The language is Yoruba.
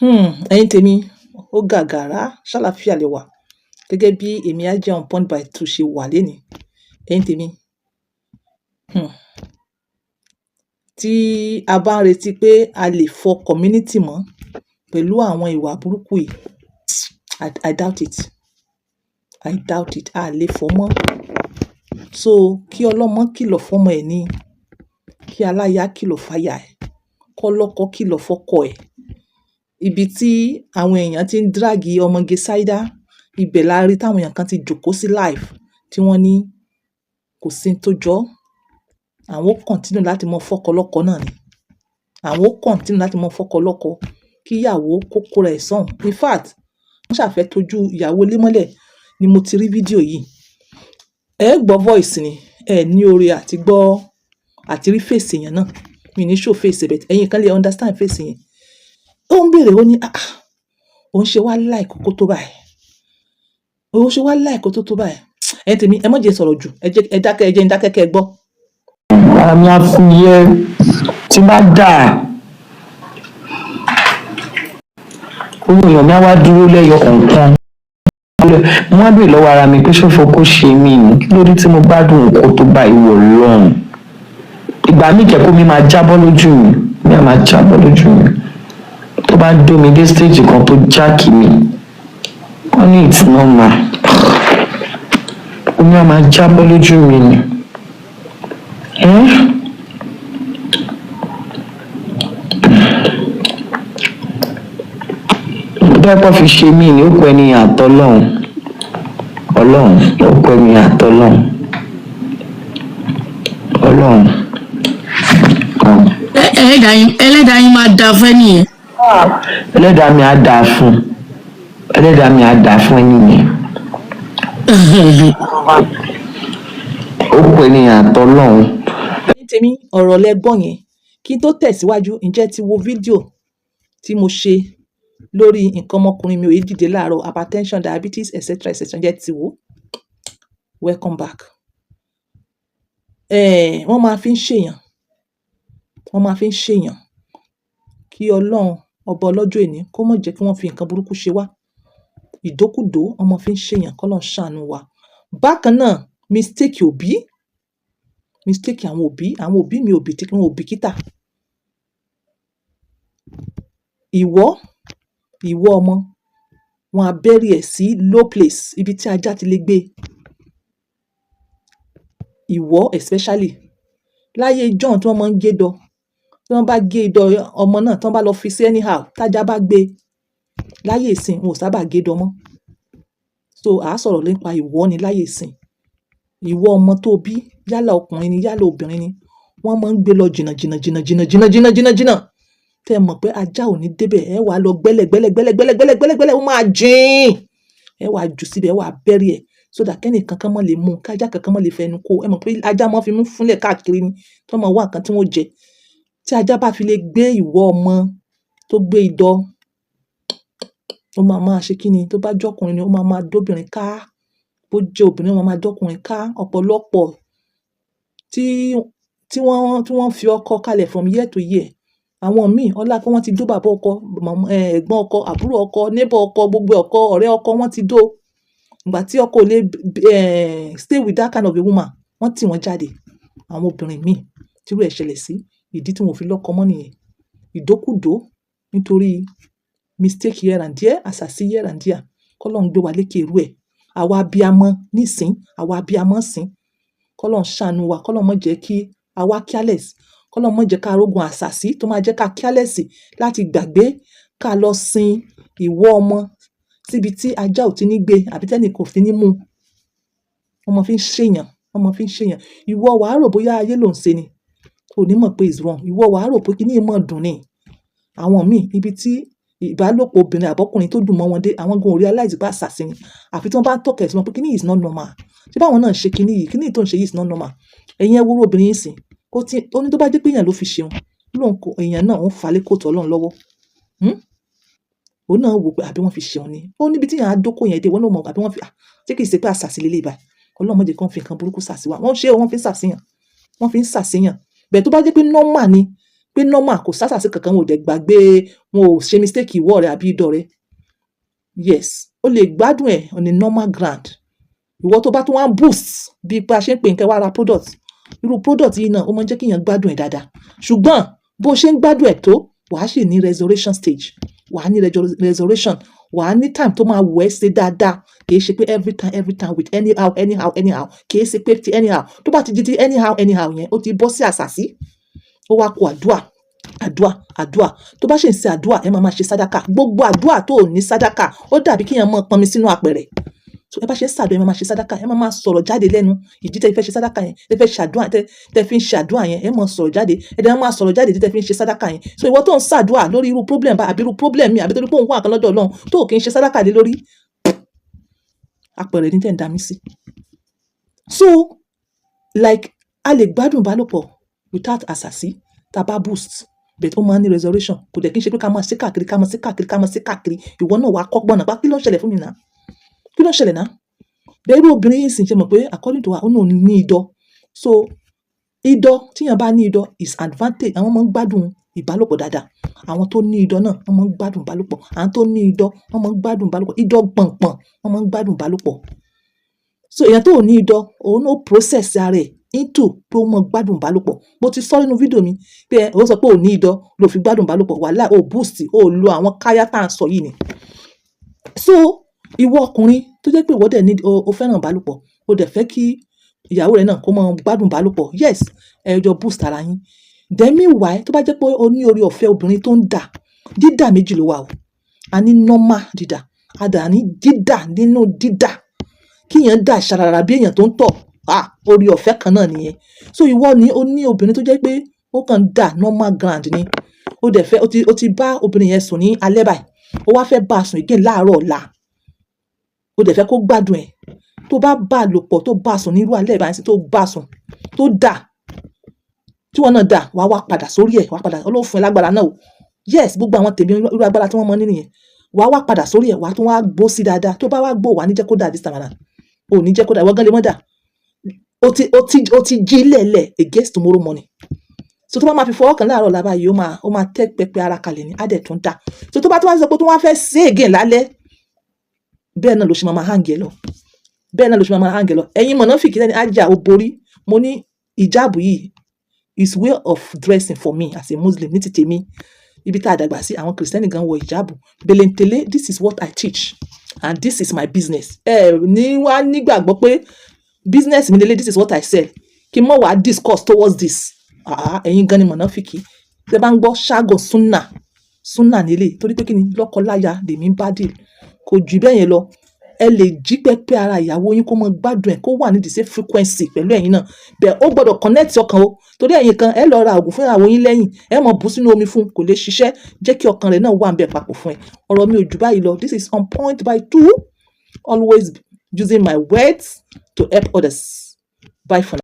Ẹ̀yin tèmi, ó gàgàrá ṣàlàáfíà lẹ wà gẹ́gẹ́ bí èmi Aja on Point by 2 ṣe wà lénìí. Ẹ̀yin tèmi, tí a bá ń retí pé a lè fọ community mọ́ pẹ̀lú àwọn ìwà burúkú yìí, I doubt it. I doubt it. A lè fọ́ mọ́. So kí ọlọ́mọ kìlọ̀ fọ́mọ ẹ̀ ni, kí aláya kìlọ̀ fáya ẹ̀, kọ́lọ́kọ kìlọ̀ fọ́kọ ẹ̀. Ibi tí àwọn èèyàn ti ń drag ọmọge Saida, ibẹ̀ la rí táwọn èèyàn kan ti jókòó sí live tí wọ́n ní kò sí n tó jọ. Àwọn ó continue láti mọ fọ́kọ lọ́kọ náà ni. Àwọn ó continue láti mọ fọ́kọ lọ́kọ kí ìyàwó kó kóra ẹ̀ sọ́hùn. In fact, wọ́n ṣàfẹ́ tọ́jú ìyàwó ilé mọ́lẹ̀ ni mo ti rí fídíò yìí. Ẹ gbọ́ voice ni, ẹ ní oore àti gbọ́ àti rí face èèyàn náà. Mi ní show face but ẹ̀yin kan lè understand face yẹn. Ó ń béèrè, ó ní, òun ṣe wá like kókó tó báyìí. Òun ṣe wá like kókó tó báyìí. Ẹ̀yin tèmi, ẹ má jẹ́ sọ̀rọ̀ jù. Ẹ dákẹ́, ẹ jẹ́ n dákẹ́ kẹ́ ẹ gbọ́. Àmì àfúyẹ́ tí bá dà owó èèyàn mi á wá dúró lẹ́yọ kọ̀ọ̀kan. Mo wá bèèrè lọ́wọ́ ara mi pé ṣófo kó ṣe mí ni kí ló dé tí mo gbádùn nǹkan tó bá ìwọ lọ́rùn. Ìgbà míì kẹ́kọ̀ọ́ mi máa jábọ́ lójú mi á máa jábọ́ lójú mi. Tó bá dó mi dé stage kan tó jákì mi, wọ́n ní it's normal. Omi á máa jábọ́ lójú mi ni. Dọ́pọ̀ fi ṣe mí ni ó pẹ́ ní àtọ́lọ́hún. Ọlọ́run ó pẹ́ ní àtọ́lọ́hún. Ọlọ́run. Ẹlẹ́dàá yín máa da fún ẹni yẹn. Ẹlẹ́dàá mi á dáa fún. Ẹlẹ́dàá mi á dáa fún ẹni yẹn. Ó pẹ́ ní àtọ́lọ́hún. Ẹ̀yin tèmi, ọ̀rọ̀ lẹ gbọ́ yẹn. Kí n tó tẹ̀síwájú, ǹjẹ́ ti wo fídíò tí mo ṣe lórí nǹkan ọmọkùnrin mi ò yé dìde láàárọ̀, hypertension, diabetes, etc. Ǹjẹ́ ti wò? Welcome back. Wọ́n máa fi ń ṣèyàn. Wọ́n máa fi ń ṣèyàn. Kí Ọlọ́run ọba ọlọ́jọ́ èní kó má jẹ́ kí wọ́n fi nǹkan burúkú ṣe wá. Ìdókùdó wọ́n máa fi ń ṣèyàn k'Ọlọ́run ṣàánú wa. Bákan náà, mistake òbí àwọn òbí mi wọn ò bìkítà. Ìwọ ọmọ, wọn á bury ẹ̀ sí low place, ibi tí ajá ti lè gbé. Ìwọ especially. Láyé ijọ́un tí wọ́n máa ń gé idọ̀, tí wọ́n bá gé idọ̀ ọmọ náà, tí wọ́n bá lọ fi sí anyhow, tájá bá gbé. Láyé ìsìn, wọn ò sábà gé idọ̀ mọ́. So, à sọ̀rọ̀ nípa ìwọ ni láyé ìsìn. Ìwọ ọmọ tó bí, yálà ọkùnrin ni, yálà obìnrin ni, wọ́n máa ń gbé lọ jìnnà. Tẹ́ mọ̀ pé ajá ò ní débẹ̀, ẹ wá lọ gbẹ́lẹ̀, ó máa jìn. Ẹ wá jù síbẹ̀, ẹ wá bury ẹ̀ so that kẹ́ni kankan má lè mú, kájá kankan má lè fẹnu kó. Ẹ mọ̀ pé ajá máa ń fi mú fúnlẹ̀ káàkiri ni, tí wọ́n máa wá nǹkan tí wọ́n jẹ. Tí ajá bá fi lè gbé ìwọ ọmọ tó gbé idọ̀, ó máa ṣe kíni? Tó bá jẹ́ ọkùnrin ni, ó máa dóbìnrin ká. Bó jẹ́ obìnrin, ó máa dọ́kùnrin ká. Ọ̀pọ̀lọpọ̀ tí wọ́n fi ọkọ kalẹ̀ from year to year. Àwọn míì, ọlá pé wọ́n ti dó bàbá ọkọ, ẹ̀gbọ́n ọkọ, àbúrò ọkọ, neighbor ọkọ, gbogbo ọkọ, ọ̀rẹ́ ọkọ, wọ́n ti dó. Ìgbà tí ọkọ ò lè stay with that kind of a woman, wọ́n tì wọ́n jáde. Àwọn obìnrin míì tí irú ẹ̀ ṣẹlẹ̀ sí, ìdí tí wọn ò fi lọ́kọ mọ́ nìyẹn. Ìdókùdó nítorí mistake here and there, àṣàsí here and there. K'Ọlọ́run gbé wa lékè irú ẹ̀. Àwa abiyamọ nísìn, àwa abiyamọ ńsìn. K'Ọlọ́run ṣàánú wa, k'Ọlọ́run má jẹ́ kí a wá careless. K'Ọlọ́run má jẹ́ ká rógun àṣàsí tó máa jẹ́ ká careless láti gbàgbé ká lọ sin ìwọ ọmọ síbi tí ajá ò ti ní gbé àbí tẹ́nìkan ò fi ní mú. Wọ́n máa fi ń ṣèyàn. Ìwọ wàá rò bóyá ayé ló ń ṣe ni. O ní mọ̀ pé it's wrong. Ìwọ wàá rò pé kíní yìí mọ̀ dùn ni. Àwọn míì, ibi tí ìbálòpọ̀ obìnrin àbọ́kùnrin tó dùn mọ́ wọn dé, àwọn gan ò realize pé àṣàsí ni. Àfi tí wọ́n bá ń tọ́ka ẹ̀ sí wọn pé kíní yìí is not normal. Ṣé báwọn náà ṣe kíní yìí tó ń ṣe yìí is not normal. Ẹ̀yin ẹ wo irú obìnrin yìí sìn. Ó ní tó bá jẹ́ pé èèyàn ló fi ṣeun, èèyàn náà ń fà lé kóòtù Ọlọ́run lọ́wọ́. Òun náà wò pé àbí wọ́n fi ṣeun ni. Ó níbi tí èèyàn á dóko yẹn dé, wọ́n náà mọ̀ àbí wọ́n fi, ṣé kìí ṣe pé àṣàsí lélẹ̀ báyìí. Ọlọ́run má jẹ́ kí wọ́n fi nǹkan burúkú ṣàsí wa. Wọ́n ṣe, wọ́n fi ń ṣàṣeyàn. Bẹ́ẹ̀ tó bá jẹ́ pé normal ni, pé normal kò sásàsí kankan wọn ò dẹ̀ gbàgbé wọn ò ṣe mistake ìwọ rẹ àbí idọ̀ rẹ. Yes, o lè gbádùn ẹ̀ on a normal ground. Ìwọ tó bá tún wá boost bí pa ṣe ń pè nǹkan wá ra product. Irú product yìí náà ó máa ń jẹ́ kí èèyàn gbádùn ẹ̀ dáadáa. Ṣùgbọ́n bó ṣe ń gbádùn ẹ̀ tó, wàá sì ní resurrection stage. Wàá ní resurrection. Wàá ní time tó máa wẹ̀ ṣe dáadáa. Kì í ṣe pé every time with anyhow. Kì í ṣe pé ti anyhow. Tó bá ti di ti anyhow yẹn, ó ti bọ́ sí àṣàsí. Ó wá kó àdúà. Tó bá ṣe ń ṣe àdúà, ẹ máa ṣe sàdákà. Gbogbo àdúà tó ò ní sàdákà, ó dàbí kí èèyàn máa pọnmi sínú apẹ̀rẹ̀. So ẹ bá ṣe ń ṣàdúà, ẹ máa ṣe sàdákà. Ẹ máa sọ̀rọ̀ jáde lẹ́nu. Ìdí tẹ́ fẹ́ ṣe sàdákà yẹn, tẹ́ fẹ́ ṣàdúà, tẹ́ fi ń ṣàdúà yẹn, ẹ máa sọ̀rọ̀ jáde. Ẹ dẹ̀ máa sọ̀rọ̀ jáde tẹ́ fi ń ṣe sàdákà yẹn. So ìwọ tó ń ṣàdúà lórí irú problem bá àbí irú problem mi àbí torí pé òun wà kan lọ́dọ̀ Ọlọ́run tó kì í ṣe sàdákà lé lórí, apẹ̀rẹ̀ ní tẹ́ ń dá mi sí. So like a lè gbádùn ìbálòpọ̀ without àṣàsí tá bá boost, but ó máa ní resurrection. Kò dẹ̀ kí n ṣe pé ká máa ṣe káàkiri. Ìwọ náà wàá kọ́gbọ́n náà. Kí ló ń ṣẹlẹ̀ fún mi náà? Kí ló ń ṣẹlẹ̀ náà? Bẹ́ẹ̀ irú obìnrin yìí sì ń ṣe mọ̀ pé according to her, ó náà ní idọ̀. So idọ̀, tíyàn bá ní idọ̀ is advantage. Àwọn máa ń gbádùn ìbálòpọ̀ dáadáa. Àwọn tó ní idọ̀ náà, wọ́n máa ń gbádùn ìbálòpọ̀. Àwọn tó ní idọ̀, wọ́n máa ń gbádùn ìbálòpọ̀. Idọ̀ gbọ̀ngbọ̀n, wọ́n máa ń gbádùn ìbálòpọ̀. So èèyàn tó ò ní idọ̀, òun náà process ara ẹ̀ into pé ó máa gbádùn ìbálòpọ̀. Mo ti sọ nínú fídíò mi pé ó sọ pé ò ní idọ̀ ló fi gbádùn ìbálòpọ̀. Wàhálà ó boost, ó lo àwọn káyá tá à ń sọ yìí ni. So ìwọ ọkùnrin tó jẹ́ pé ìwọ dẹ̀ ní o fẹ́ràn ìbálòpọ̀, o dẹ̀ fẹ́ kí ìyàwó rẹ náà kó máa gbádùn ìbálòpọ̀. Yes, ẹ jọ boost ara yín. Then meanwhile, tó bá jẹ́ pé o ní orí ọ̀fẹ́ obìnrin tó ń dà, dídà méjì ló wà o. A ní normal dídà, a dà ní dídà nínú dídà. Kí èèyàn dà ṣàràrà bí èèyàn tó ń tọ̀. Orí ọ̀fẹ́ kan náà nìyẹn. So ìwọ ni o ní obìnrin tó jẹ́ pé ó kàn dà normal ground ni. O dẹ̀ fẹ́ o ti bá obìnrin yẹn sùn ní alẹ́ báyìí. O wá fẹ́ bá a sùn again láàárọ̀ ọ̀la. O dẹ̀ fẹ́ kó gbádùn ẹ̀. Tó bá bá a lò pọ̀, tó bá a sùn ní irú alẹ́ báyìí, tó bá a sùn, tó dà, tí wọ́n náà dà, wàá wá padà sórí ẹ̀, wàá padà Ọlọ́run fún ẹ lágbára náà o. Yes, gbogbo àwọn tèmi irú agbára tí wọ́n mọ nínú yẹn. Wàá wá padà sórí ẹ̀, wàá tún wá gbó sí dáadáa. Tó bá wá gbó, wàá ní jẹ́ kó dà this time around. O ní jẹ́ kó dà, ìwọ gan lè mọ́ dà. O ti jí lẹ̀lẹ̀ against tomorrow morning. So tó bá máa fi fọwọ́ kan láàárọ̀ lábá yìí, ó máa tẹ́ pẹpẹ ara kalẹ̀ ní, á dẹ̀ tún dà. So tó bá tún wá sọ pé tó wá fẹ́ ṣe again lálẹ́, bẹ́ẹ̀ náà ló ṣe máa hang ẹ lọ. Ẹ̀yin mọ̀nàfíkì lẹ́ni ajá o borí. Mo ní ìjáàbù yìí is way of dressing for me as a Muslim ní ti tèmi. Ibi tá a dàgbà sí àwọn Kìrìsìtẹ́nì gan wọ ìjáàbù. Belentele, this is what I teach and this is my business. Ní wá nígbàgbọ́ pé business mi lélẹ̀, this is what I sell. Kí n mọ̀ wá discuss towards this. Ẹ̀yin gan ni mọ̀nàfíkì. Tẹ́ bá ń gbọ́ ṣáàgọ̀ súnà nílé torí pé kí ni lọ́kọláya lèmi ń bá deal. Kò jù bẹ́ẹ̀ yẹn lọ. Ẹ lè jí pẹ́pẹ́ ara ìyàwó yín kó mọ gbádùn ẹ̀, kó wà ní the same frequency pẹ̀lú ẹ̀yin náà. Bẹ́ẹ̀ ó gbọ́dọ̀ connect ọkàn o. Torí ẹ̀yin kan ẹ lọ ra òògùn fún ìyàwó yín lẹ́yìn, ẹ mọ̀ bù sínú omi fún, kò lè ṣiṣẹ́. Jẹ́ kí ọkàn rẹ̀ náà wà ńbẹ̀ papọ̀ fún ẹ. Ọ̀rọ̀ mi ò jù báyìí lọ. This is on point by 2. Always using my words to help others. Bye for now.